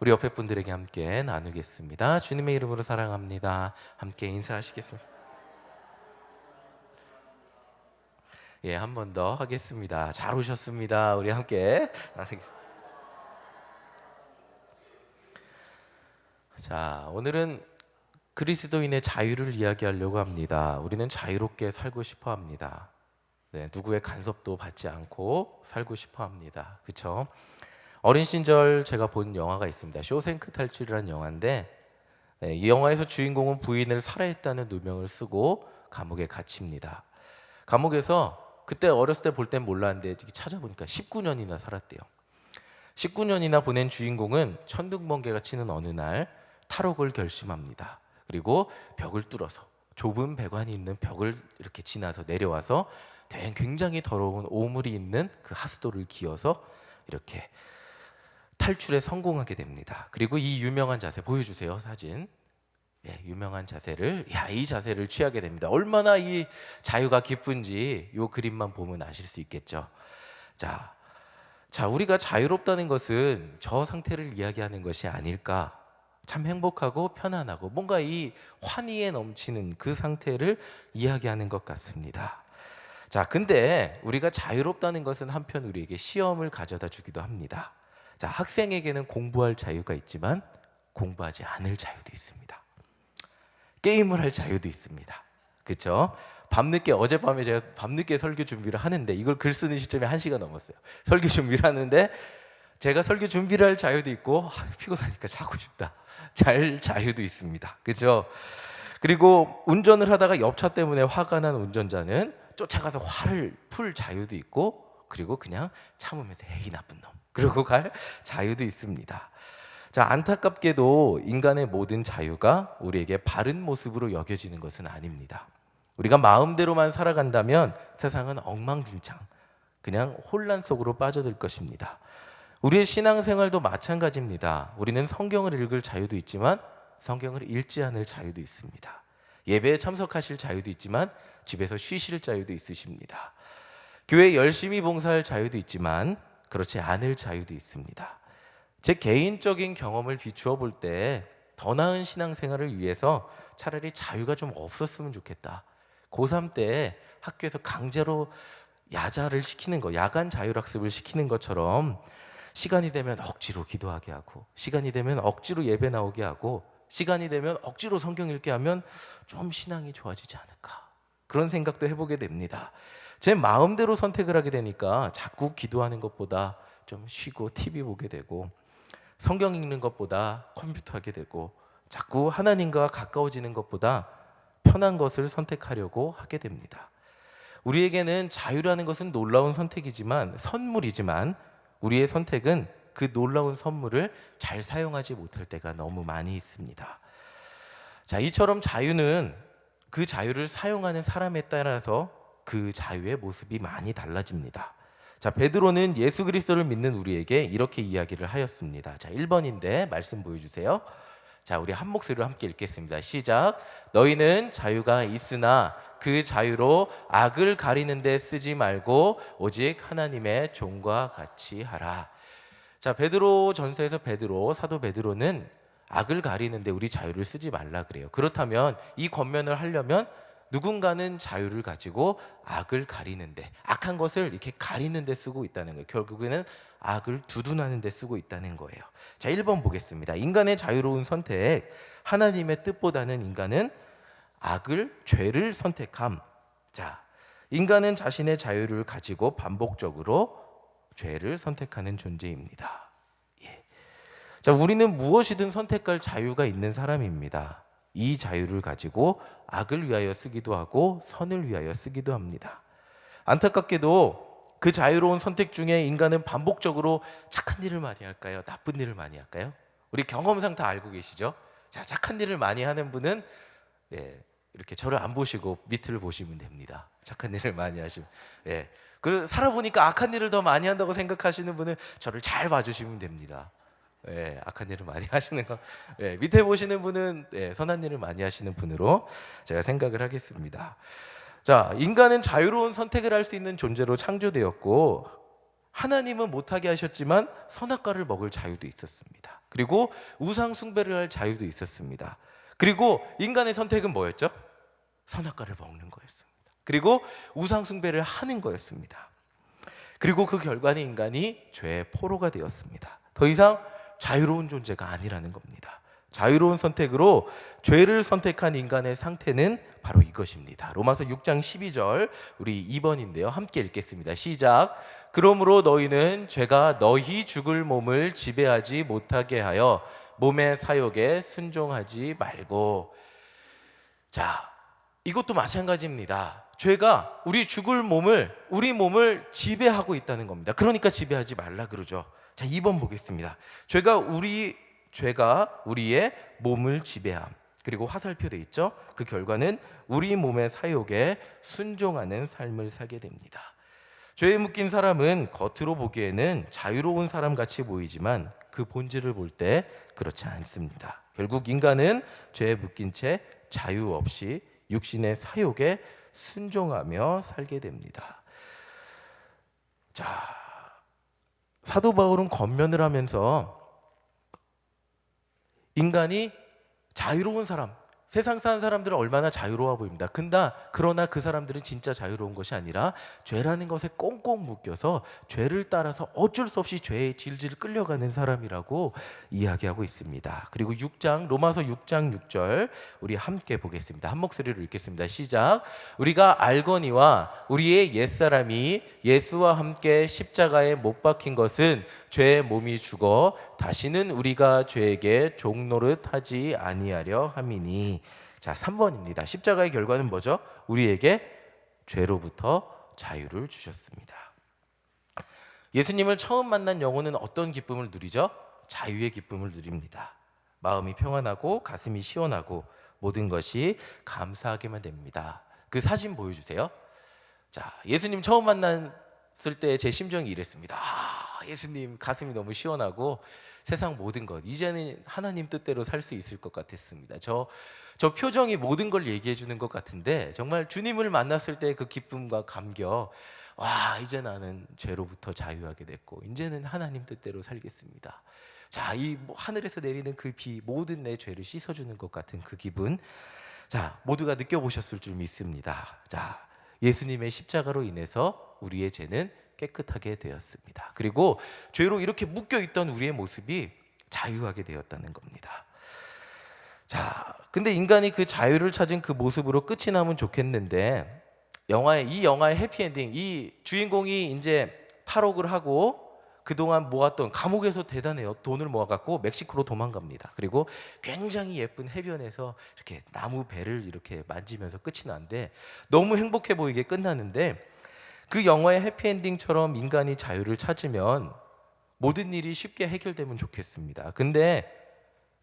우리 옆에 분들에게 함께 나누겠습니다. 주님의 이름으로 사랑합니다. 함께 인사하시겠습니다. 예, 한 번 더 하겠습니다. 잘 오셨습니다. 우리 함께 나누겠습니다. 자, 오늘은 그리스도인의 자유를 이야기하려고 합니다. 우리는 자유롭게 살고 싶어 합니다. 네, 누구의 간섭도 받지 않고 살고 싶어 합니다. 그렇죠? 어린 시절 제가 본 영화가 있습니다. 쇼생크 탈출이라는 영화인데, 네, 이 영화에서 주인공은 부인을 살해했다는 누명을 쓰고 감옥에 갇힙니다. 감옥에서 그때 어렸을 때 볼 땐 몰랐는데 찾아보니까 19년이나 살았대요. 19년이나 보낸 주인공은 천둥번개가 치는 어느 날 탈옥을 결심합니다. 그리고 벽을 뚫어서 좁은 배관이 있는 벽을 이렇게 지나서 내려와서 굉장히 더러운 오물이 있는 그 하수도를 기어서 이렇게 탈출에 성공하게 됩니다. 그리고 이 유명한 자세 보여주세요. 사진. 예, 유명한 자세를 이 자세를 취하게 됩니다. 얼마나 이 자유가 기쁜지 이 그림만 보면 아실 수 있겠죠. 자, 우리가 자유롭다는 것은 저 상태를 이야기하는 것이 아닐까? 참 행복하고 편안하고 뭔가 이 환희에 넘치는 그 상태를 이야기하는 것 같습니다. 자, 근데 우리가 자유롭다는 것은 한편 우리에게 시험을 가져다 주기도 합니다. 자, 학생에게는 공부할 자유가 있지만 공부하지 않을 자유도 있습니다. 게임을 할 자유도 있습니다. 그렇죠? 밤늦게 어젯밤에 제가 밤늦게 설교 준비를 하는데 이걸 글 쓰는 시점에 1시가 넘었어요. 설교 준비를 하는데 제가 설교 준비를 할 자유도 있고 피곤하니까 자고 싶다. 잘 자유도 있습니다. 그렇죠? 그리고 운전을 하다가 옆차 때문에 화가 난 운전자는 쫓아가서 화를 풀 자유도 있고, 그리고 그냥 참으면서 에이 나쁜 놈 그러고 갈 자유도 있습니다. 자, 안타깝게도 인간의 모든 자유가 우리에게 바른 모습으로 여겨지는 것은 아닙니다. 우리가 마음대로만 살아간다면 세상은 엉망진창, 그냥 혼란 속으로 빠져들 것입니다. 우리의 신앙생활도 마찬가지입니다. 우리는 성경을 읽을 자유도 있지만 성경을 읽지 않을 자유도 있습니다. 예배에 참석하실 자유도 있지만 집에서 쉬실 자유도 있으십니다. 교회에 열심히 봉사할 자유도 있지만 그렇지 않을 자유도 있습니다. 제 개인적인 경험을 비추어 볼 때 더 나은 신앙생활을 위해서 차라리 자유가 좀 없었으면 좋겠다. 고3 때 학교에서 강제로 야자를 시키는 거, 야간 자율학습을 시키는 것처럼 시간이 되면 억지로 기도하게 하고, 시간이 되면 억지로 예배 나오게 하고, 시간이 되면 억지로 성경 읽게 하면 좀 신앙이 좋아지지 않을까, 그런 생각도 해보게 됩니다. 제 마음대로 선택을 하게 되니까 자꾸 기도하는 것보다 좀 쉬고 TV 보게 되고, 성경 읽는 것보다 컴퓨터 하게 되고, 자꾸 하나님과 가까워지는 것보다 편한 것을 선택하려고 하게 됩니다. 우리에게는 자유라는 것은 놀라운 선택이지만, 선물이지만 우리의 선택은 그 놀라운 선물을 잘 사용하지 못할 때가 너무 많이 있습니다. 자, 이처럼 자유는 그 자유를 사용하는 사람에 따라서 그 자유의 모습이 많이 달라집니다. 자, 베드로는 예수 그리스도를 믿는 우리에게 이렇게 이야기를 하였습니다. 자, 1번인데 말씀 보여주세요. 자, 우리 한 목소리로 함께 읽겠습니다. 시작. 너희는 자유가 있으나 그 자유로 악을 가리는 데 쓰지 말고 오직 하나님의 종과 같이 하라. 자, 베드로 전서에서 사도 베드로는 악을 가리는데 우리 자유를 쓰지 말라 그래요. 그렇다면 이 권면을 하려면 누군가는 자유를 가지고 악을 가리는데, 악한 것을 이렇게 가리는데 쓰고 있다는 거예요. 결국에는 악을 두둔하는 데 쓰고 있다는 거예요. 자, 1번 보겠습니다. 인간의 자유로운 선택, 하나님의 뜻보다는 인간은 죄를 선택함. 자, 인간은 자신의 자유를 가지고 반복적으로 죄를 선택하는 존재입니다. 예. 자, 우리는 무엇이든 선택할 자유가 있는 사람입니다. 이 자유를 가지고 악을 위하여 쓰기도 하고 선을 위하여 쓰기도 합니다. 안타깝게도 그 자유로운 선택 중에 인간은 반복적으로 착한 일을 많이 할까요? 나쁜 일을 많이 할까요? 우리 경험상 다 알고 계시죠? 자, 착한 일을 많이 하는 분은 이렇게 저를 안 보시고 밑을 보시면 됩니다. 착한 일을 많이 하시면. 살아보니까 악한 일을 더 많이 한다고 생각하시는 분은 저를 잘 봐주시면 됩니다. 악한 일을 많이 하시는 거, 밑에 보시는 분은 선한 일을 많이 하시는 분으로 제가 생각을 하겠습니다. 자, 인간은 자유로운 선택을 할 수 있는 존재로 창조되었고, 하나님은 못하게 하셨지만 선악과를 먹을 자유도 있었습니다. 그리고 우상 숭배를 할 자유도 있었습니다. 그리고 인간의 선택은 뭐였죠? 선악과를 먹는 거였습니다. 그리고 우상 숭배를 하는 거였습니다. 그리고 그 결과는 인간이 죄의 포로가 되었습니다. 더 이상 자유로운 존재가 아니라는 겁니다. 자유로운 선택으로 죄를 선택한 인간의 상태는 바로 이것입니다. 로마서 6장 12절 우리 2번인데요. 함께 읽겠습니다. 시작. 그러므로 너희는 죄가 너희 죽을 몸을 지배하지 못하게 하여 몸의 사욕에 순종하지 말고. 자, 이것도 마찬가지입니다. 죄가 우리 죽을 몸을, 우리 몸을 지배하고 있다는 겁니다. 그러니까 지배하지 말라 그러죠. 자, 2번 보겠습니다. 죄가 우리의 몸을 지배함. 그리고 화살표 돼 있죠? 그 결과는 우리 몸의 사욕에 순종하는 삶을 살게 됩니다. 죄에 묶인 사람은 겉으로 보기에는 자유로운 사람 같이 보이지만 그 본질을 볼 때 그렇지 않습니다. 결국 인간은 죄에 묶인 채 자유 없이 육신의 사욕에 순종하며 살게 됩니다. 자, 사도 바울은 권면을 하면서 인간이 자유로운 사람, 세상 사는 사람들은 얼마나 자유로워 보입니다. 그러나 그 사람들은 진짜 자유로운 것이 아니라 죄라는 것에 꽁꽁 묶여서 죄를 따라서 어쩔 수 없이 죄에 질질 끌려가는 사람이라고 이야기하고 있습니다. 그리고 로마서 6장 6절 우리 함께 보겠습니다. 한 목소리로 읽겠습니다. 시작. 우리가 알거니와 우리의 옛사람이 예수와 함께 십자가에 못 박힌 것은 죄의 몸이 죽어 다시는 우리가 죄에게 종노릇 하지 아니하려 함이니. 자, 3번입니다. 십자가의 결과는 뭐죠? 우리에게 죄로부터 자유를 주셨습니다. 예수님을 처음 만난 영혼은 어떤 기쁨을 누리죠? 자유의 기쁨을 누립니다. 마음이 평안하고 가슴이 시원하고 모든 것이 감사하게만 됩니다. 그 사진 보여주세요. 자, 예수님 처음 만났을 때 제 심정이 이랬습니다. 예수님 가슴이 너무 시원하고 세상 모든 것 이제는 하나님 뜻대로 살 수 있을 것 같았습니다. 저 표정이 모든 걸 얘기해 주는 것 같은데 정말 주님을 만났을 때 그 기쁨과 감격, 와, 이제 나는 죄로부터 자유하게 됐고 이제는 하나님 뜻대로 살겠습니다. 자, 이 하늘에서 내리는 그 비, 모든 내 죄를 씻어주는 것 같은 그 기분, 자, 모두가 느껴보셨을 줄 믿습니다. 자, 예수님의 십자가로 인해서 우리의 죄는 깨끗하게 되었습니다. 그리고 죄로 이렇게 묶여있던 우리의 모습이 자유하게 되었다는 겁니다. 자, 근데 인간이 그 자유를 찾은 그 모습으로 끝이 나면 좋겠는데 이 영화의 해피엔딩, 이 주인공이 이제 탈옥을 하고 그동안 모았던, 감옥에서 대단해요. 돈을 모아갖고 멕시코로 도망갑니다. 그리고 굉장히 예쁜 해변에서 이렇게 나무 배를 이렇게 만지면서 끝이 나는데 너무 행복해 보이게 끝나는데, 그 영화의 해피엔딩처럼 인간이 자유를 찾으면 모든 일이 쉽게 해결되면 좋겠습니다. 근데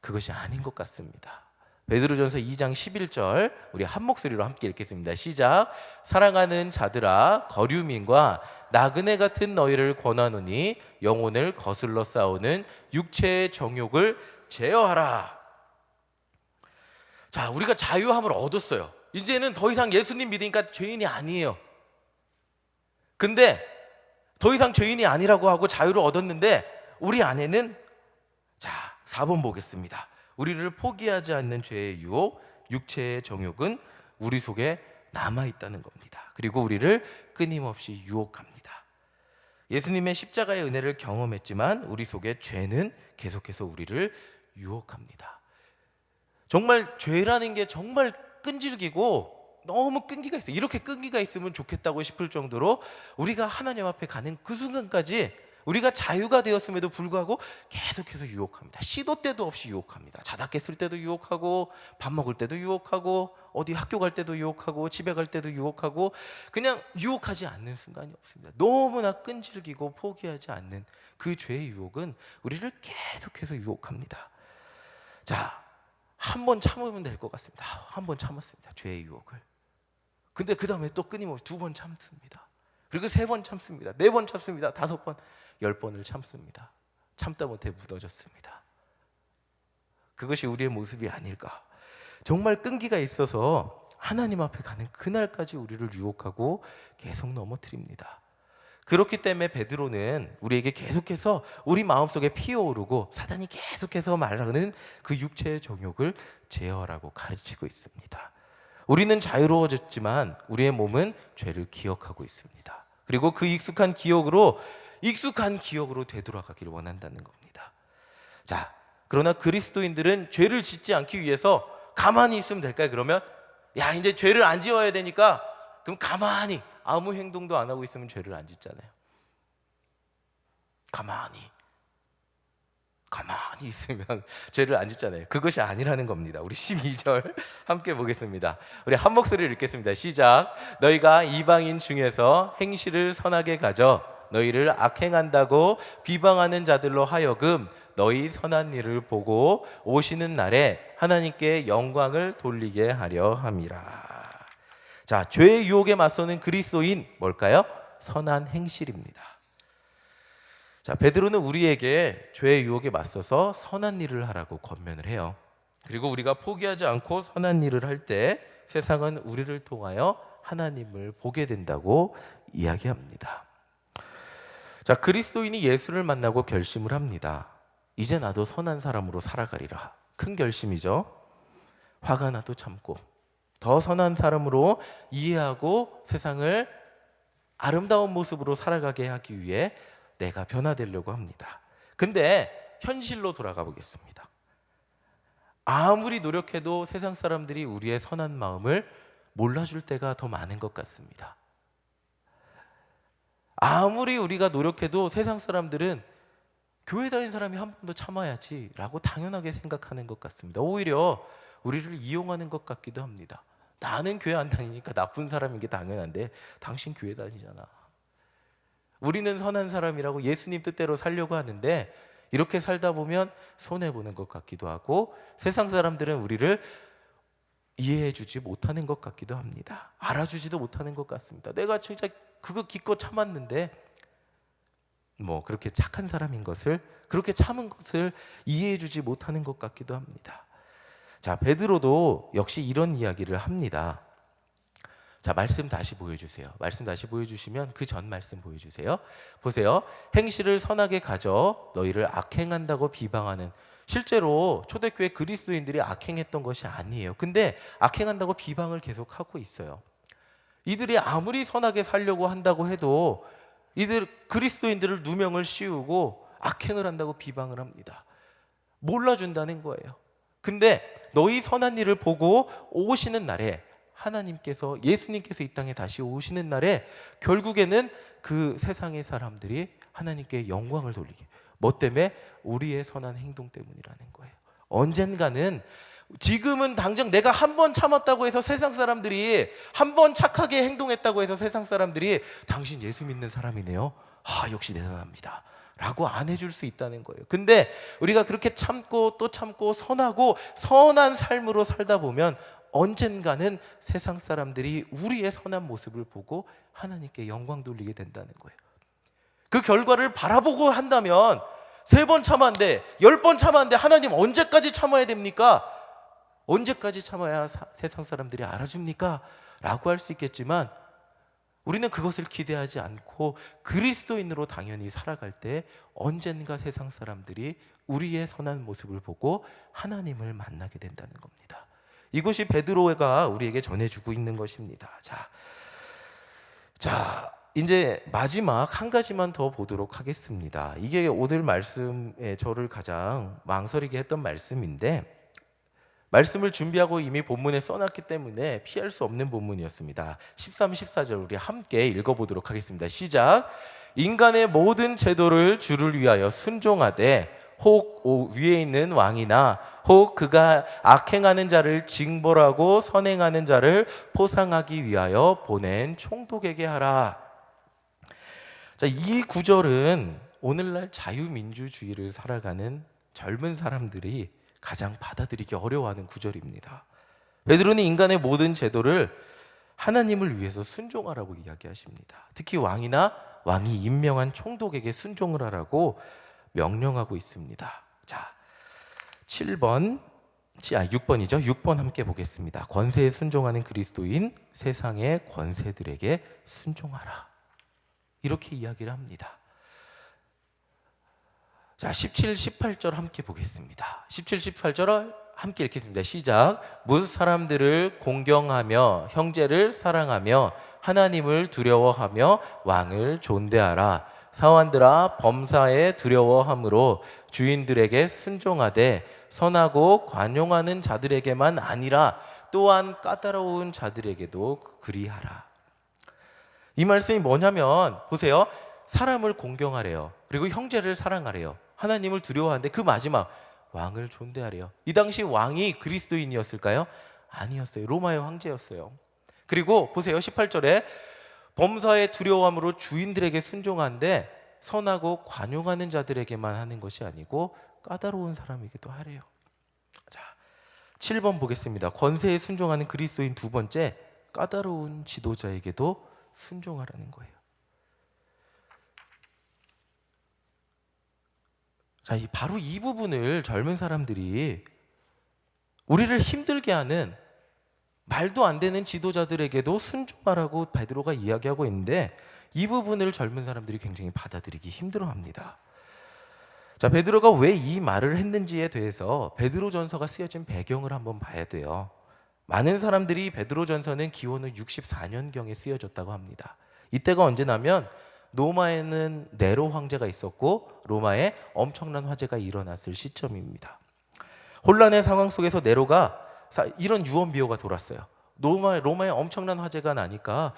그것이 아닌 것 같습니다. 베드로전서 2장 11절 우리 한 목소리로 함께 읽겠습니다. 시작. 사랑하는 자들아, 거류민과 나그네 같은 너희를 권하노니 영혼을 거슬러 싸우는 육체의 정욕을 제어하라. 자, 우리가 자유함을 얻었어요. 이제는 더 이상 예수님 믿으니까 죄인이 아니에요. 근데 더 이상 죄인이 아니라고 하고 자유를 얻었는데 우리 안에는, 자, 4번 보겠습니다. 우리를 포기하지 않는 죄의 유혹, 육체의 정욕은 우리 속에 남아있다는 겁니다. 그리고 우리를 끊임없이 유혹합니다. 예수님의 십자가의 은혜를 경험했지만 우리 속에 죄는 계속해서 우리를 유혹합니다. 정말 죄라는 게 정말 끈질기고 너무 끈기가 있어요. 이렇게 끈기가 있으면 좋겠다고 싶을 정도로 우리가 하나님 앞에 가는 그 순간까지 우리가 자유가 되었음에도 불구하고 계속해서 유혹합니다. 시도 때도 없이 유혹합니다. 자다 깼을 때도 유혹하고, 밥 먹을 때도 유혹하고, 어디 학교 갈 때도 유혹하고, 집에 갈 때도 유혹하고, 그냥 유혹하지 않는 순간이 없습니다. 너무나 끈질기고 포기하지 않는 그 죄의 유혹은 우리를 계속해서 유혹합니다. 자, 한 번 참으면 될 것 같습니다. 한 번 참았습니다. 죄의 유혹을. 근데 그 다음에 또 끊임없이 2번 참습니다. 그리고 3번 참습니다. 4번 참습니다. 5번, 10번을 참습니다. 참다 못해 무너졌습니다. 그것이 우리의 모습이 아닐까. 정말 끈기가 있어서 하나님 앞에 가는 그날까지 우리를 유혹하고 계속 넘어뜨립니다. 그렇기 때문에 베드로는 우리에게 계속해서 우리 마음속에 피어오르고 사단이 계속해서 말하는 그 육체의 정욕을 제어하라고 가르치고 있습니다. 우리는 자유로워졌지만 우리의 몸은 죄를 기억하고 있습니다. 그리고 그 익숙한 기억으로 되돌아가기를 원한다는 겁니다. 자, 그러나 그리스도인들은 죄를 짓지 않기 위해서 가만히 있으면 될까요? 그러면 야, 이제 죄를 안 지어야 되니까 그럼 가만히 아무 행동도 안 하고 있으면 죄를 안 짓잖아요. 가만히 있으면 죄를 안 짓잖아요. 그것이 아니라는 겁니다. 우리 12절 함께 보겠습니다. 우리 한 목소리를 읽겠습니다. 시작. 너희가 이방인 중에서 행실을 선하게 가져 너희를 악행한다고 비방하는 자들로 하여금 너희 선한 일을 보고 오시는 날에 하나님께 영광을 돌리게 하려 함이라. 자, 죄의 유혹에 맞서는 그리스도인 뭘까요? 선한 행실입니다. 자, 베드로는 우리에게 죄의 유혹에 맞서서 선한 일을 하라고 권면을 해요. 그리고 우리가 포기하지 않고 선한 일을 할 때 세상은 우리를 통하여 하나님을 보게 된다고 이야기합니다. 자, 그리스도인이 예수를 만나고 결심을 합니다. 이제 나도 선한 사람으로 살아가리라. 큰 결심이죠. 화가 나도 참고 더 선한 사람으로 이해하고 세상을 아름다운 모습으로 살아가게 하기 위해 내가 변화되려고 합니다. 근데 현실로 돌아가 보겠습니다. 아무리 노력해도 세상 사람들이 우리의 선한 마음을 몰라줄 때가 더 많은 것 같습니다. 아무리 우리가 노력해도 세상 사람들은 교회 다니는 사람이 한 번 더 참아야지 라고 당연하게 생각하는 것 같습니다. 오히려 우리를 이용하는 것 같기도 합니다. 나는 교회 안 다니니까 나쁜 사람인 게 당연한데 당신 교회 다니잖아. 우리는 선한 사람이라고 예수님 뜻대로 살려고 하는데 이렇게 살다 보면 손해보는 것 같기도 하고 세상 사람들은 우리를 이해해주지 못하는 것 같기도 합니다. 알아주지도 못하는 것 같습니다. 내가 진짜 그거 기껏 참았는데 그렇게 착한 사람인 것을, 그렇게 참은 것을 이해해주지 못하는 것 같기도 합니다. 자, 베드로도 역시 이런 이야기를 합니다. 자, 말씀 다시 보여주세요. 말씀 다시 보여주시면 그 전 말씀 보여주세요. 보세요. 행실을 선하게 가져 너희를 악행한다고 비방하는, 실제로 초대교회 그리스도인들이 악행했던 것이 아니에요. 근데 악행한다고 비방을 계속하고 있어요. 이들이 아무리 선하게 살려고 한다고 해도 이들 그리스도인들을 누명을 씌우고 악행을 한다고 비방을 합니다. 몰라준다는 거예요. 근데 너희 선한 일을 보고 오시는 날에 하나님께서, 예수님께서 이 땅에 다시 오시는 날에 결국에는 그 세상의 사람들이 하나님께 영광을 돌리게. 뭐 때문에? 우리의 선한 행동 때문이라는 거예요. 언젠가는, 지금은 당장 내가 한 번 참았다고 해서 세상 사람들이, 한 번 착하게 행동했다고 해서 세상 사람들이 당신 예수 믿는 사람이네요, 역시 대단합니다 라고 안 해줄 수 있다는 거예요. 근데 우리가 그렇게 참고 또 참고 선하고 선한 삶으로 살다 보면 언젠가는 세상 사람들이 우리의 선한 모습을 보고 하나님께 영광 돌리게 된다는 거예요. 그 결과를 바라보고 한다면 3번 참았는데 10번 참았는데 하나님 언제까지 참아야 됩니까? 언제까지 참아야 세상 사람들이 알아줍니까? 라고 할 수 있겠지만 우리는 그것을 기대하지 않고 그리스도인으로 당연히 살아갈 때 언젠가 세상 사람들이 우리의 선한 모습을 보고 하나님을 만나게 된다는 겁니다. 이것이 베드로가 우리에게 전해주고 있는 것입니다. 자, 이제 마지막 한 가지만 더 보도록 하겠습니다. 이게 오늘 말씀에 저를 가장 망설이게 했던 말씀인데, 말씀을 준비하고 이미 본문에 써놨기 때문에 피할 수 없는 본문이었습니다. 13, 14절 우리 함께 읽어보도록 하겠습니다. 시작. 인간의 모든 제도를 주를 위하여 순종하되 혹 위에 있는 왕이나 혹 그가 악행하는 자를 징벌하고 선행하는 자를 포상하기 위하여 보낸 총독에게 하라. 자, 이 구절은 오늘날 자유민주주의를 살아가는 젊은 사람들이 가장 받아들이기 어려워하는 구절입니다. 베드로는 인간의 모든 제도를 하나님을 위해서 순종하라고 이야기하십니다. 특히 왕이나 왕이 임명한 총독에게 순종을 하라고 명령하고 있습니다. 자, 6번이죠. 6번 함께 보겠습니다. 권세에 순종하는 그리스도인, 세상의 권세들에게 순종하라. 이렇게 이야기를 합니다. 자, 17, 18절 함께 보겠습니다. 17, 18절을 함께 읽겠습니다. 시작. 무릇 사람들을 공경하며 형제를 사랑하며 하나님을 두려워하며 왕을 존대하라. 사원들아, 범사에 두려워함으로 주인들에게 순종하되 선하고 관용하는 자들에게만 아니라 또한 까다로운 자들에게도 그리하라. 이 말씀이 뭐냐면 보세요. 사람을 공경하래요. 그리고 형제를 사랑하래요. 하나님을 두려워하는데 그 마지막 왕을 존대하래요. 이 당시 왕이 그리스도인이었을까요? 아니었어요. 로마의 황제였어요. 그리고 보세요. 18절에 범사에 두려워함으로 주인들에게 순종하는데 선하고 관용하는 자들에게만 하는 것이 아니고 까다로운 사람에게도 하래요. 자, 7번 보겠습니다. 권세에 순종하는 그리스도인 두 번째, 까다로운 지도자에게도 순종하라는 거예요. 자, 바로 이 부분을 젊은 사람들이 우리를 힘들게 하는 말도 안 되는 지도자들에게도 순종하라고 베드로가 이야기하고 있는데 이 부분을 젊은 사람들이 굉장히 받아들이기 힘들어합니다. 자, 베드로가 왜 이 말을 했는지에 대해서 베드로전서가 쓰여진 배경을 한번 봐야 돼요. 많은 사람들이 베드로전서는 기원후 64년경에 쓰여졌다고 합니다. 이때가 언제냐면 로마에는 네로 황제가 있었고 로마에 엄청난 화재가 일어났을 시점입니다. 혼란의 상황 속에서 네로가 이런 유언비어가 돌았어요. 로마에 엄청난 화재가 나니까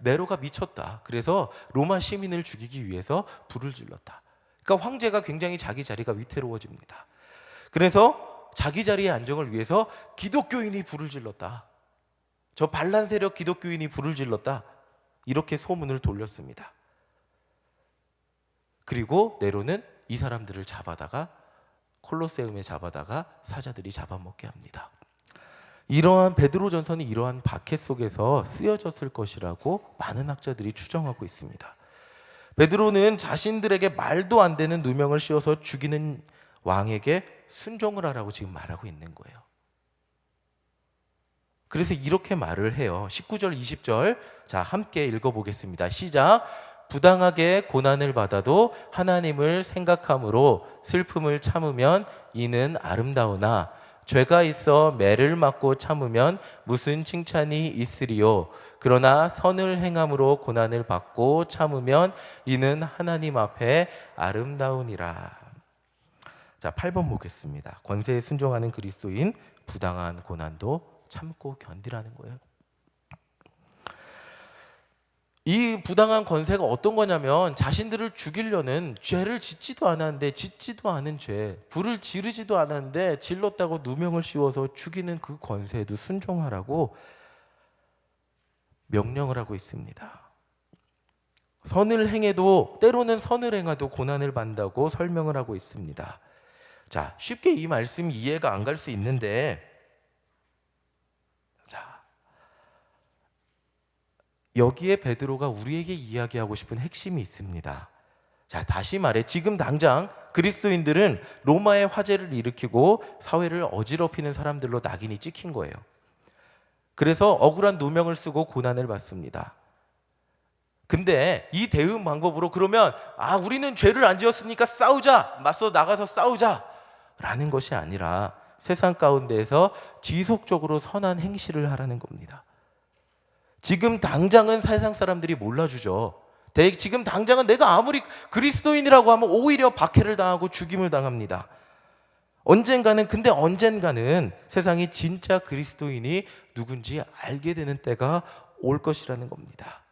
네로가 미쳤다. 그래서 로마 시민을 죽이기 위해서 불을 질렀다. 그러니까 황제가 굉장히 자기 자리가 위태로워집니다. 그래서 자기 자리의 안정을 위해서 기독교인이 불을 질렀다. 저 반란 세력 기독교인이 불을 질렀다. 이렇게 소문을 돌렸습니다. 그리고 네로는 이 사람들을 잡아다가 콜로세움에 잡아다가 사자들이 잡아먹게 합니다. 이러한 베드로전서는 이러한 박해 속에서 쓰여졌을 것이라고 많은 학자들이 추정하고 있습니다. 베드로는 자신들에게 말도 안 되는 누명을 씌워서 죽이는 왕에게 순종을 하라고 지금 말하고 있는 거예요. 그래서 이렇게 말을 해요. 19절, 20절. 자, 함께 읽어보겠습니다. 시작. 부당하게 고난을 받아도 하나님을 생각함으로 슬픔을 참으면 이는 아름다우나 죄가 있어 매를 맞고 참으면 무슨 칭찬이 있으리요. 그러나 선을 행함으로 고난을 받고 참으면 이는 하나님 앞에 아름다우니라. 자, 8번 보겠습니다. 권세에 순종하는 그리스도인, 부당한 고난도 참고 견디라는 거예요. 이 부당한 권세가 어떤 거냐면 자신들을 죽이려는 죄를 짓지도 않았는데 짓지도 않은 죄, 불을 지르지도 않았는데 질렀다고 누명을 씌워서 죽이는 그 권세에도 순종하라고 명령을 하고 있습니다. 선을 행해도 때로는 선을 행해도 고난을 받는다고 설명을 하고 있습니다. 자, 쉽게 이 말씀이 이해가 안 갈 수 있는데 여기에 베드로가 우리에게 이야기하고 싶은 핵심이 있습니다. 자, 다시 말해 지금 당장 그리스도인들은 로마의 화재를 일으키고 사회를 어지럽히는 사람들로 낙인이 찍힌 거예요. 그래서 억울한 누명을 쓰고 고난을 받습니다. 근데 이 대응 방법으로 그러면 우리는 죄를 안 지었으니까 싸우자, 맞서 나가서 싸우자 라는 것이 아니라 세상 가운데에서 지속적으로 선한 행실을 하라는 겁니다. 지금 당장은 세상 사람들이 몰라주죠. 지금 당장은 내가 아무리 그리스도인이라고 하면 오히려 박해를 당하고 죽임을 당합니다. 언젠가는 세상이 진짜 그리스도인이 누군지 알게 되는 때가 올 것이라는 겁니다.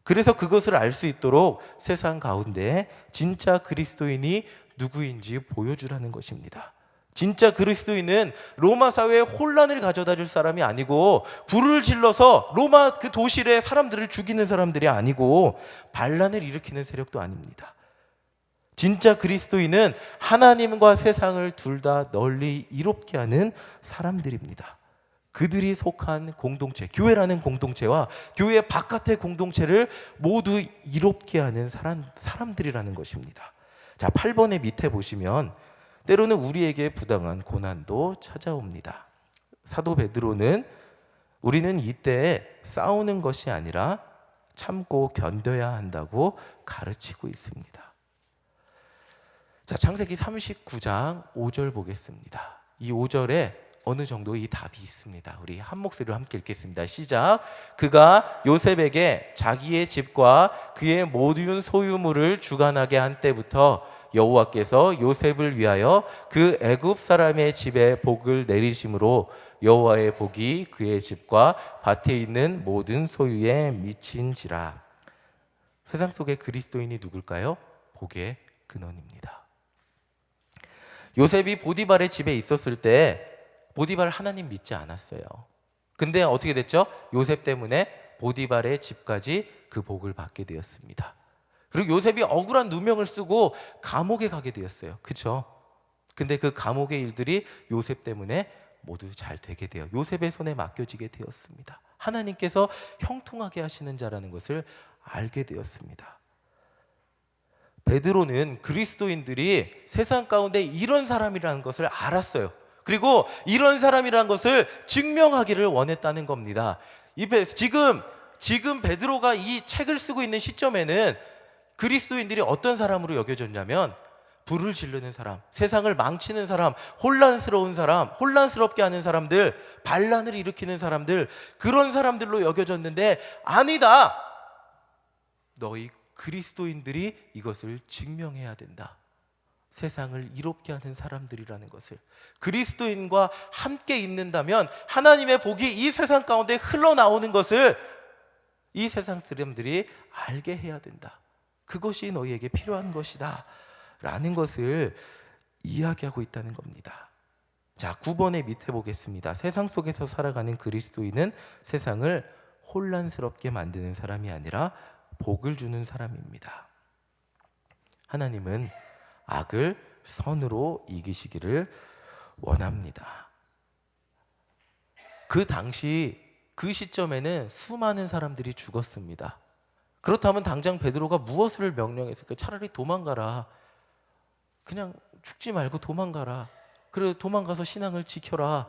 그래서 그것을 알 수 있도록 세상 가운데 진짜 그리스도인이 누구인지 보여주라는 것입니다. 진짜 그리스도인은 로마 사회에 혼란을 가져다 줄 사람이 아니고 불을 질러서 로마 그 도시의 사람들을 죽이는 사람들이 아니고 반란을 일으키는 세력도 아닙니다. 진짜 그리스도인은 하나님과 세상을 둘 다 널리 이롭게 하는 사람들입니다. 그들이 속한 공동체, 교회라는 공동체와 교회 바깥의 공동체를 모두 이롭게 하는 사람들이라는 것입니다. 자, 8번의 밑에 보시면 때로는 우리에게 부당한 고난도 찾아옵니다. 사도 베드로는 우리는 이때 싸우는 것이 아니라 참고 견뎌야 한다고 가르치고 있습니다. 자, 창세기 39장 5절 보겠습니다. 이 5절에 어느 정도 이 답이 있습니다. 우리 한 목소리로 함께 읽겠습니다. 시작. 그가 요셉에게 자기의 집과 그의 모든 소유물을 주관하게 한 때부터 여호와께서 요셉을 위하여 그 애굽 사람의 집에 복을 내리심으로 여호와의 복이 그의 집과 밭에 있는 모든 소유에 미친지라. 세상 속의 그리스도인이 누굴까요? 복의 근원입니다. 요셉이 보디발의 집에 있었을 때 보디발 하나님 믿지 않았어요. 근데 어떻게 됐죠? 요셉 때문에 보디발의 집까지 그 복을 받게 되었습니다. 그리고 요셉이 억울한 누명을 쓰고 감옥에 가게 되었어요. 그렇죠? 근데 그 감옥의 일들이 요셉 때문에 모두 잘 되게 되어 요셉의 손에 맡겨지게 되었습니다. 하나님께서 형통하게 하시는 자라는 것을 알게 되었습니다. 베드로는 그리스도인들이 세상 가운데 이런 사람이라는 것을 알았어요. 그리고 이런 사람이라는 것을 증명하기를 원했다는 겁니다. 지금 베드로가 이 책을 쓰고 있는 시점에는 그리스도인들이 어떤 사람으로 여겨졌냐면 불을 지르는 사람, 세상을 망치는 사람, 혼란스러운 사람, 혼란스럽게 하는 사람들, 반란을 일으키는 사람들, 그런 사람들로 여겨졌는데 아니다. 너희 그리스도인들이 이것을 증명해야 된다. 세상을 이롭게 하는 사람들이라는 것을, 그리스도인과 함께 있는다면 하나님의 복이 이 세상 가운데 흘러나오는 것을 이 세상 사람들이 알게 해야 된다. 그것이 너희에게 필요한 것이다 라는 것을 이야기하고 있다는 겁니다. 자, 9번의 밑에 보겠습니다. 세상 속에서 살아가는 그리스도인은 세상을 혼란스럽게 만드는 사람이 아니라 복을 주는 사람입니다. 하나님은 악을 선으로 이기시기를 원합니다. 그 당시 그 시점에는 수많은 사람들이 죽었습니다. 그렇다면 당장 베드로가 무엇을 명령했을까? 차라리 도망가라. 그냥 죽지 말고 도망가라. 그래, 도망가서 신앙을 지켜라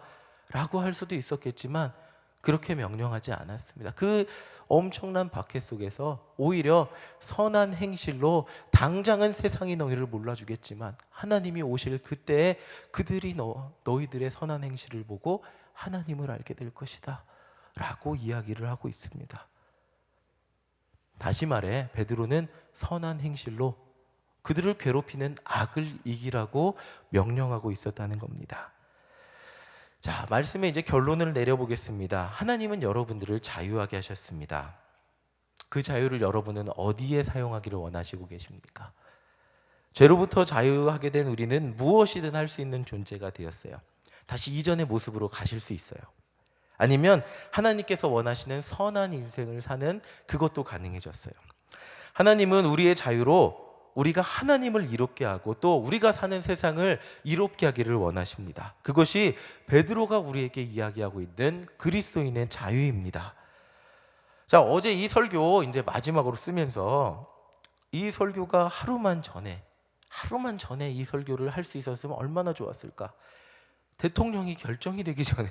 라고 할 수도 있었겠지만 그렇게 명령하지 않았습니다. 그 엄청난 박해 속에서 오히려 선한 행실로 당장은 세상이 너희를 몰라주겠지만 하나님이 오실 그때에 그들이 너희들의 선한 행실을 보고 하나님을 알게 될 것이다 라고 이야기를 하고 있습니다. 다시 말해 베드로는 선한 행실로 그들을 괴롭히는 악을 이기라고 명령하고 있었다는 겁니다. 자, 말씀에 이제 결론을 내려보겠습니다. 하나님은 여러분들을 자유하게 하셨습니다. 그 자유를 여러분은 어디에 사용하기를 원하시고 계십니까? 죄로부터 자유하게 된 우리는 무엇이든 할 수 있는 존재가 되었어요. 다시 이전의 모습으로 가실 수 있어요. 아니면 하나님께서 원하시는 선한 인생을 사는 그것도 가능해졌어요. 하나님은 우리의 자유로 우리가 하나님을 이롭게 하고 또 우리가 사는 세상을 이롭게 하기를 원하십니다. 그것이 베드로가 우리에게 이야기하고 있는 그리스도인의 자유입니다. 자, 어제 이 설교 이제 마지막으로 쓰면서 이 설교가 하루만 전에 이 설교를 할 수 있었으면 얼마나 좋았을까? 대통령이 결정이 되기 전에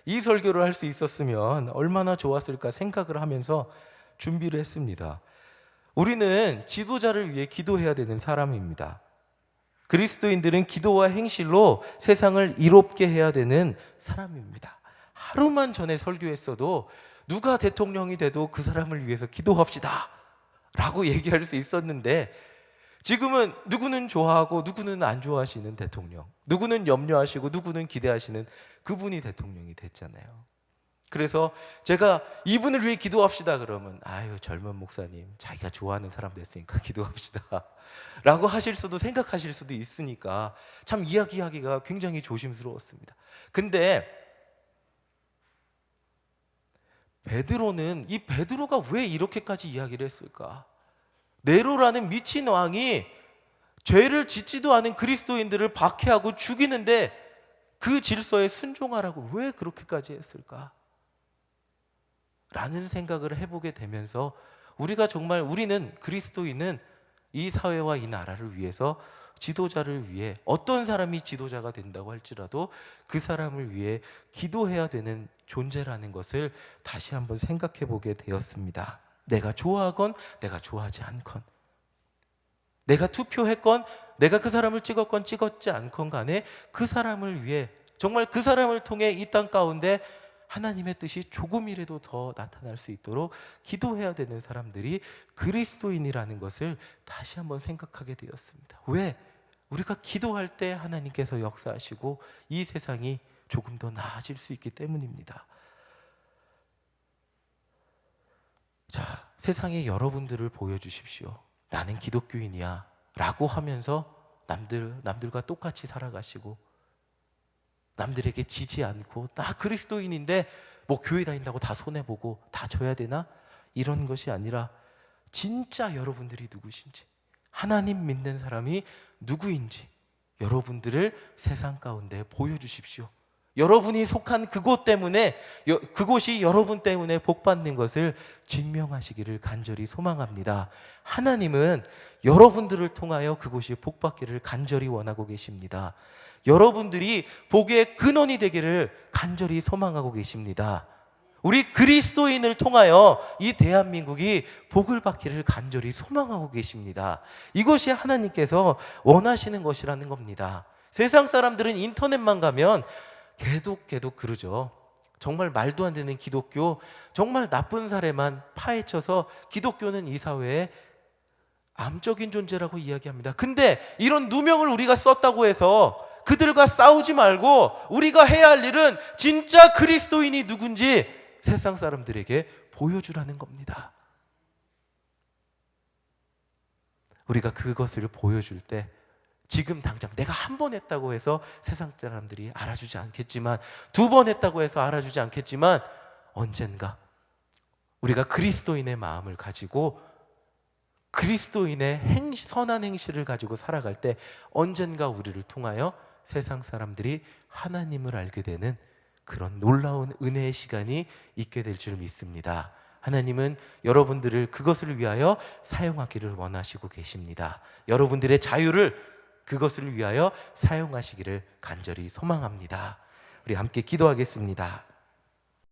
이 설교를 할 수 있었으면 얼마나 좋았을까 생각을 하면서 준비를 했습니다. 우리는 지도자를 위해 기도해야 되는 사람입니다. 그리스도인들은 기도와 행실로 세상을 이롭게 해야 되는 사람입니다. 하루만 전에 설교했어도 누가 대통령이 돼도 그 사람을 위해서 기도합시다 라고 얘기할 수 있었는데 지금은 누구는 좋아하고 누구는 안 좋아하시는 대통령, 누구는 염려하시고 누구는 기대하시는 그분이 대통령이 됐잖아요. 그래서 제가 이분을 위해 기도합시다 그러면 아유 젊은 목사님 자기가 좋아하는 사람 됐으니까 기도합시다 라고 하실 수도 생각하실 수도 있으니까 참 이야기하기가 굉장히 조심스러웠습니다. 근데 이 베드로가 왜 이렇게까지 이야기를 했을까? 네로라는 미친 왕이 죄를 짓지도 않은 그리스도인들을 박해하고 죽이는데 그 질서에 순종하라고 왜 그렇게까지 했을까? 라는 생각을 해보게 되면서 우리는 그리스도인은 이 사회와 이 나라를 위해서 지도자를 위해 어떤 사람이 지도자가 된다고 할지라도 그 사람을 위해 기도해야 되는 존재라는 것을 다시 한번 생각해 보게 되었습니다. 내가 좋아하건 내가 좋아하지 않건, 내가 투표했건 내가 그 사람을 찍었건 찍었지 않건 간에 그 사람을 위해, 정말 그 사람을 통해 이 땅 가운데 하나님의 뜻이 조금이라도 더 나타날 수 있도록 기도해야 되는 사람들이 그리스도인이라는 것을 다시 한번 생각하게 되었습니다. 왜? 우리가 기도할 때 하나님께서 역사하시고 이 세상이 조금 더 나아질 수 있기 때문입니다. 자, 세상에 여러분들을 보여주십시오. 나는 기독교인이야 라고 하면서 남들과 똑같이 살아가시고, 남들에게 지지 않고 나 그리스도인인데 뭐 교회 다닌다고 다 손해보고 다 져야 되나? 이런 것이 아니라 진짜 여러분들이 누구신지, 하나님 믿는 사람이 누구인지 여러분들을 세상 가운데 보여주십시오. 여러분이 속한 그곳 때문에, 그곳이 여러분 때문에 복받는 것을 증명하시기를 간절히 소망합니다. 하나님은 여러분들을 통하여 그곳이 복받기를 간절히 원하고 계십니다. 여러분들이 복의 근원이 되기를 간절히 소망하고 계십니다. 우리 그리스도인을 통하여 이 대한민국이 복을 받기를 간절히 소망하고 계십니다. 이것이 하나님께서 원하시는 것이라는 겁니다. 세상 사람들은 인터넷만 가면 계속 그러죠. 정말 말도 안 되는 기독교, 정말 나쁜 사례만 파헤쳐서 기독교는 이 사회에 암적인 존재라고 이야기합니다. 근데 이런 누명을 우리가 썼다고 해서 그들과 싸우지 말고 우리가 해야 할 일은 진짜 그리스도인이 누군지 세상 사람들에게 보여주라는 겁니다. 우리가 그것을 보여줄 때 지금 당장 내가 한 번 했다고 해서 세상 사람들이 알아주지 않겠지만, 두 번 했다고 해서 알아주지 않겠지만, 언젠가 우리가 그리스도인의 마음을 가지고 그리스도인의 선한 행실을 가지고 살아갈 때 언젠가 우리를 통하여 세상 사람들이 하나님을 알게 되는 그런 놀라운 은혜의 시간이 있게 될 줄 믿습니다. 하나님은 여러분들을 그것을 위하여 사용하기를 원하시고 계십니다. 여러분들의 자유를 그것을 위하여 사용하시기를 간절히 소망합니다. 우리 함께 기도하겠습니다.